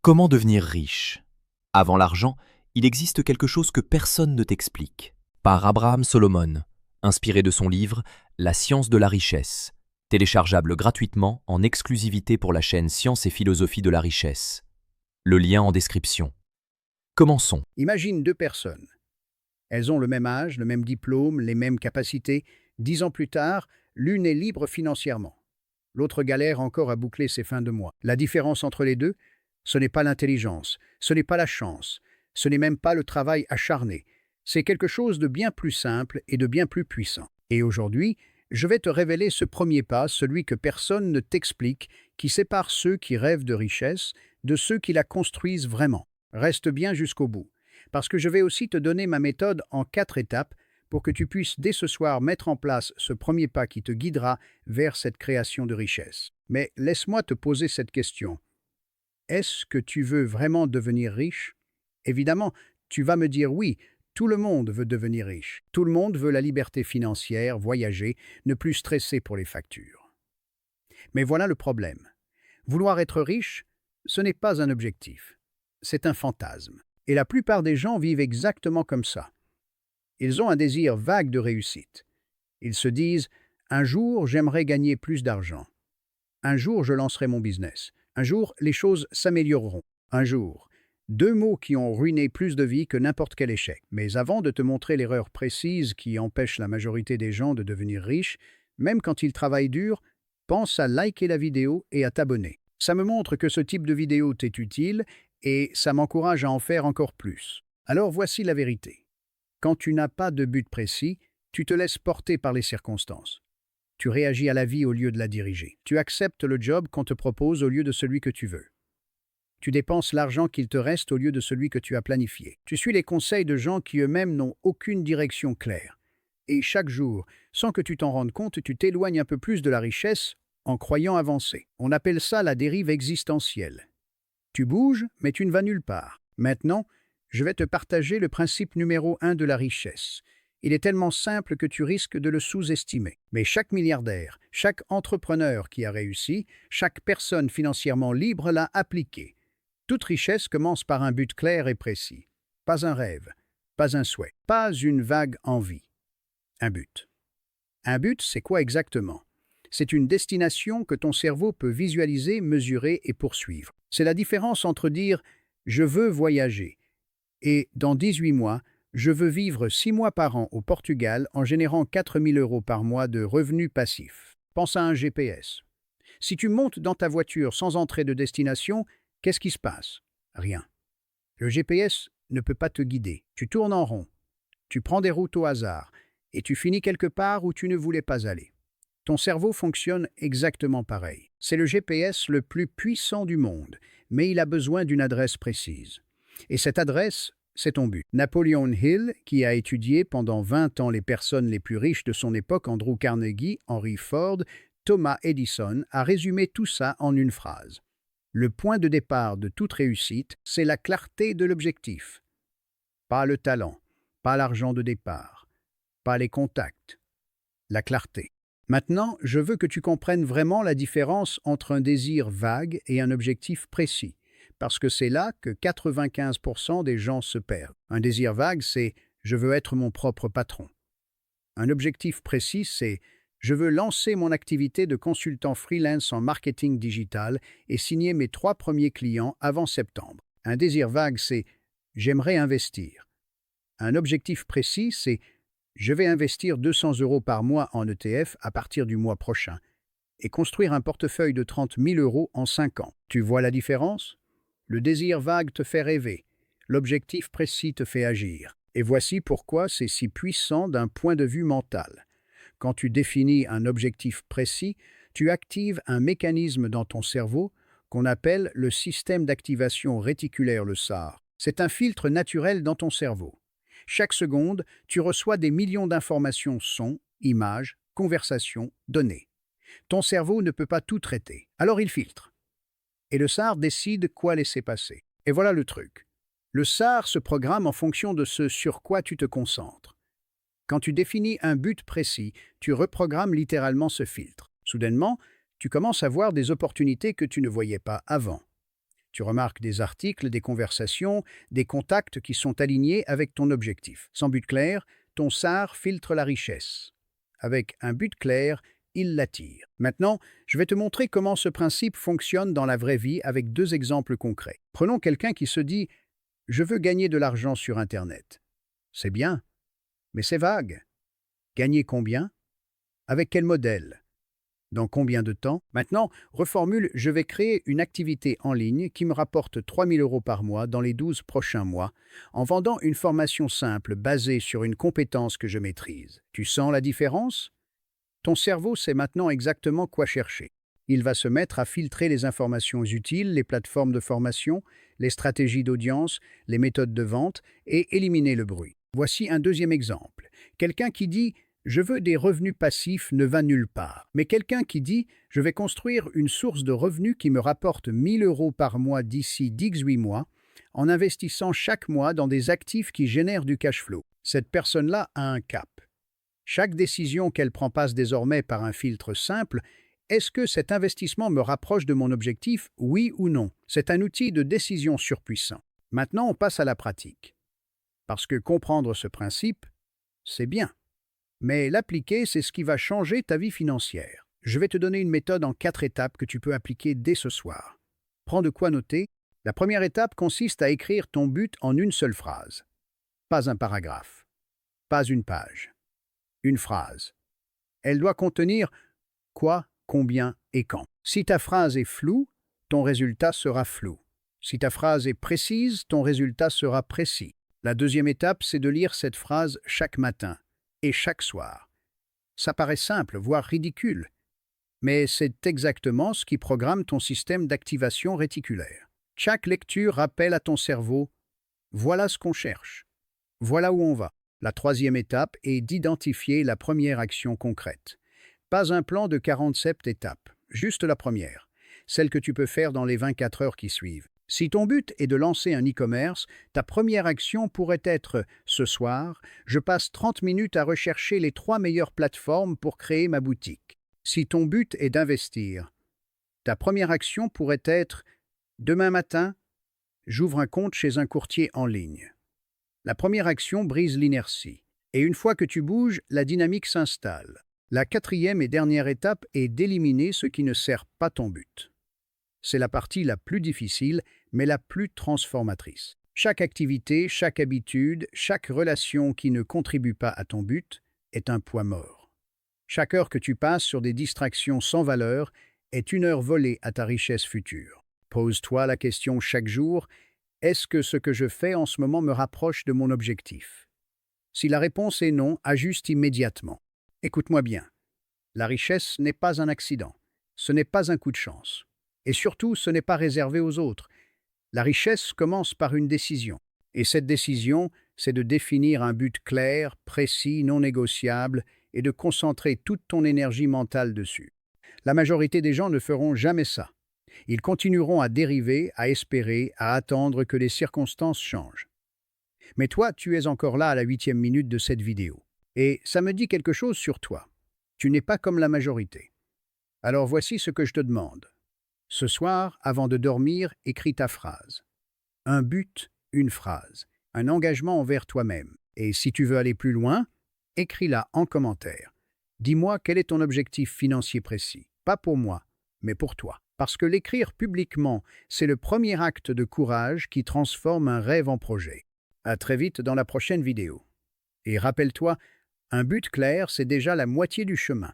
Comment devenir riche? Avant l'argent, il existe quelque chose que personne ne t'explique. Par Abraham Solomon, inspiré de son livre La science de la richesse, téléchargeable gratuitement en exclusivité pour la chaîne Science et philosophie de la richesse. Le lien en description. Commençons. Imagine deux personnes. Elles ont le même âge, le même diplôme, les mêmes capacités. 10 ans plus tard, l'une est libre financièrement. L'autre galère encore à boucler ses fins de mois. La différence entre les deux, ce n'est pas l'intelligence, ce n'est pas la chance, ce n'est même pas le travail acharné. C'est quelque chose de bien plus simple et de bien plus puissant. Et aujourd'hui, je vais te révéler ce premier pas, celui que personne ne t'explique, qui sépare ceux qui rêvent de richesse de ceux qui la construisent vraiment. Reste bien jusqu'au bout, parce que je vais aussi te donner ma méthode en 4 étapes pour que tu puisses dès ce soir mettre en place ce premier pas qui te guidera vers cette création de richesse. Mais laisse-moi te poser cette question. Est-ce que tu veux vraiment devenir riche? Évidemment, tu vas me dire oui, tout le monde veut devenir riche. Tout le monde veut la liberté financière, voyager, ne plus stresser pour les factures. Mais voilà le problème. Vouloir être riche, ce n'est pas un objectif. C'est un fantasme. Et la plupart des gens vivent exactement comme ça. Ils ont un désir vague de réussite. Ils se disent « Un jour, j'aimerais gagner plus d'argent. Un jour, je lancerai mon business. Un jour, les choses s'amélioreront. Un jour. » Deux mots qui ont ruiné plus de vies que n'importe quel échec. Mais avant de te montrer l'erreur précise qui empêche la majorité des gens de devenir riches, même quand ils travaillent dur, pense à liker la vidéo et à t'abonner. Ça me montre que ce type de vidéo t'est utile et ça m'encourage à en faire encore plus. Alors voici la vérité. Quand tu n'as pas de but précis, tu te laisses porter par les circonstances. Tu réagis à la vie au lieu de la diriger. Tu acceptes le job qu'on te propose au lieu de celui que tu veux. Tu dépenses l'argent qu'il te reste au lieu de celui que tu as planifié. Tu suis les conseils de gens qui eux-mêmes n'ont aucune direction claire. Et chaque jour, sans que tu t'en rendes compte, tu t'éloignes un peu plus de la richesse en croyant avancer. On appelle ça la dérive existentielle. Tu bouges, mais tu ne vas nulle part. Maintenant, je vais te partager le principe numéro 1 de la richesse. Il est tellement simple que tu risques de le sous-estimer. Mais chaque milliardaire, chaque entrepreneur qui a réussi, chaque personne financièrement libre l'a appliqué. Toute richesse commence par un but clair et précis. Pas un rêve, pas un souhait, pas une vague envie. Un but. Un but, c'est quoi exactement? C'est une destination que ton cerveau peut visualiser, mesurer et poursuivre. C'est la différence entre dire « je veux voyager » et « dans 18 mois, je veux vivre 6 mois par an au Portugal en générant 4 000 € par mois de revenus passifs ». Pense à un GPS. Si tu montes dans ta voiture sans entrée de destination, qu'est-ce qui se passe? Rien. Le GPS ne peut pas te guider. Tu tournes en rond. Tu prends des routes au hasard et tu finis quelque part où tu ne voulais pas aller. Ton cerveau fonctionne exactement pareil. C'est le GPS le plus puissant du monde, mais il a besoin d'une adresse précise. Et cette adresse, c'est ton but. Napoleon Hill, qui a étudié pendant 20 ans les personnes les plus riches de son époque, Andrew Carnegie, Henry Ford, Thomas Edison, a résumé tout ça en une phrase. Le point de départ de toute réussite, c'est la clarté de l'objectif. Pas le talent, pas l'argent de départ, pas les contacts. La clarté. Maintenant, je veux que tu comprennes vraiment la différence entre un désir vague et un objectif précis, parce que c'est là que 95% des gens se perdent. Un désir vague, c'est « je veux être mon propre patron ». Un objectif précis, c'est « je veux lancer mon activité de consultant freelance en marketing digital et signer mes 3 premiers clients avant septembre ». Un désir vague, c'est « j'aimerais investir ». Un objectif précis, c'est je vais investir 200 € par mois en ETF à partir du mois prochain et construire un portefeuille de 30 000 € en 5 ans. Tu vois la différence? Le désir vague te fait rêver, l'objectif précis te fait agir. Et voici pourquoi c'est si puissant d'un point de vue mental. Quand tu définis un objectif précis, tu actives un mécanisme dans ton cerveau qu'on appelle le système d'activation réticulaire, le SAR. C'est un filtre naturel dans ton cerveau. Chaque seconde, tu reçois des millions d'informations sons, images, conversations, données. Ton cerveau ne peut pas tout traiter, alors il filtre. Et le SAR décide quoi laisser passer. Et voilà le truc. Le SAR se programme en fonction de ce sur quoi tu te concentres. Quand tu définis un but précis, tu reprogrammes littéralement ce filtre. Soudainement, tu commences à voir des opportunités que tu ne voyais pas avant. Tu remarques des articles, des conversations, des contacts qui sont alignés avec ton objectif. Sans but clair, ton SAR filtre la richesse. Avec un but clair, il l'attire. Maintenant, je vais te montrer comment ce principe fonctionne dans la vraie vie avec deux exemples concrets. Prenons quelqu'un qui se dit « Je veux gagner de l'argent sur Internet ». C'est bien, mais c'est vague. Gagner combien? Avec quel modèle? Dans combien de temps? Maintenant, reformule « Je vais créer une activité en ligne qui me rapporte 3 000 € par mois dans les 12 prochains mois en vendant une formation simple basée sur une compétence que je maîtrise. » Tu sens la différence? Ton cerveau sait maintenant exactement quoi chercher. Il va se mettre à filtrer les informations utiles, les plateformes de formation, les stratégies d'audience, les méthodes de vente et éliminer le bruit. Voici un deuxième exemple. Quelqu'un qui dit « Je veux des revenus passifs » ne va nulle part. Mais quelqu'un qui dit « Je vais construire une source de revenus qui me rapporte 1 000 € par mois d'ici 18 mois en investissant chaque mois dans des actifs qui génèrent du cash flow ». Cette personne-là a un cap. Chaque décision qu'elle prend passe désormais par un filtre simple. Est-ce que cet investissement me rapproche de mon objectif, oui ou non? C'est un outil de décision surpuissant. Maintenant, on passe à la pratique. Parce que comprendre ce principe, c'est bien. Mais l'appliquer, c'est ce qui va changer ta vie financière. Je vais te donner une méthode en 4 étapes que tu peux appliquer dès ce soir. Prends de quoi noter. La première étape consiste à écrire ton but en une seule phrase. Pas un paragraphe. Pas une page. Une phrase. Elle doit contenir quoi, combien et quand. Si ta phrase est floue, ton résultat sera flou. Si ta phrase est précise, ton résultat sera précis. La deuxième étape, c'est de lire cette phrase chaque matin et chaque soir. Ça paraît simple, voire ridicule, mais c'est exactement ce qui programme ton système d'activation réticulaire. Chaque lecture rappelle à ton cerveau « Voilà ce qu'on cherche. Voilà où on va ». La troisième étape est d'identifier la première action concrète. Pas un plan de 47 étapes, juste la première, celle que tu peux faire dans les 24 heures qui suivent. Si ton but est de lancer un e-commerce, ta première action pourrait être « Ce soir, je passe 30 minutes à rechercher les 3 meilleures plateformes pour créer ma boutique. » Si ton but est d'investir, ta première action pourrait être « Demain matin, j'ouvre un compte chez un courtier en ligne. » La première action brise l'inertie. Et une fois que tu bouges, la dynamique s'installe. La quatrième et dernière étape est d'éliminer ce qui ne sert pas ton but. C'est la partie la plus difficile, mais la plus transformatrice. Chaque activité, chaque habitude, chaque relation qui ne contribue pas à ton but est un poids mort. Chaque heure que tu passes sur des distractions sans valeur est une heure volée à ta richesse future. Pose-toi la question chaque jour, est-ce que ce que je fais en ce moment me rapproche de mon objectif? Si la réponse est non, ajuste immédiatement. Écoute-moi bien. La richesse n'est pas un accident. Ce n'est pas un coup de chance. Et surtout, ce n'est pas réservé aux autres. La richesse commence par une décision. Et cette décision, c'est de définir un but clair, précis, non négociable et de concentrer toute ton énergie mentale dessus. La majorité des gens ne feront jamais ça. Ils continueront à dériver, à espérer, à attendre que les circonstances changent. Mais toi, tu es encore là à la 8e minute de cette vidéo. Et ça me dit quelque chose sur toi. Tu n'es pas comme la majorité. Alors voici ce que je te demande. Ce soir, avant de dormir, écris ta phrase. Un but, une phrase. Un engagement envers toi-même. Et si tu veux aller plus loin, écris-la en commentaire. Dis-moi quel est ton objectif financier précis. Pas pour moi, mais pour toi. Parce que l'écrire publiquement, c'est le premier acte de courage qui transforme un rêve en projet. À très vite dans la prochaine vidéo. Et rappelle-toi, un but clair, c'est déjà la moitié du chemin.